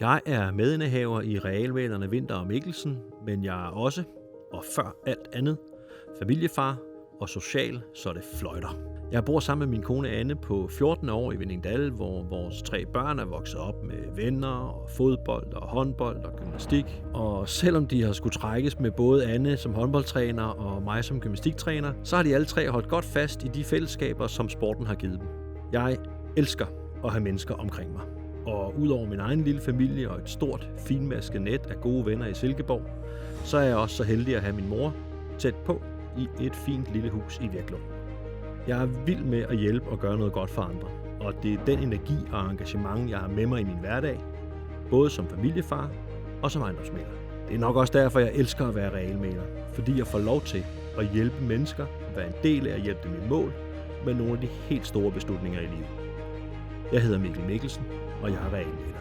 Jeg er medindehaver i Realmælerne Winther og Mikkelsen, men jeg er også, og før alt andet, familiefar og social, så det fløjter. Jeg bor sammen med min kone Anne på 14 år i Venningdal, hvor vores 3 børn er vokset op med venner og fodbold og håndbold og gymnastik. Og selvom de har skulle trækkes med både Anne som håndboldtræner og mig som gymnastiktræner, så har de alle 3 holdt godt fast i de fællesskaber, som sporten har givet dem. Jeg elsker at have mennesker omkring mig. Og udover min egen lille familie og et stort, finmasket net af gode venner i Silkeborg, så er jeg også så heldig at have min mor tæt på i et fint lille hus i Virklund. Jeg er vild med at hjælpe og gøre noget godt for andre, og det er den energi og engagement, jeg har med mig i min hverdag, både som familiefar og som ejendomsmægler. Det er nok også derfor, jeg elsker at være realmægler, fordi jeg får lov til at hjælpe mennesker, være en del af at hjælpe dem i mål med nogle af de helt store beslutninger i livet. Jeg hedder Mikkel Mikkelsen, og jeg er realmægler.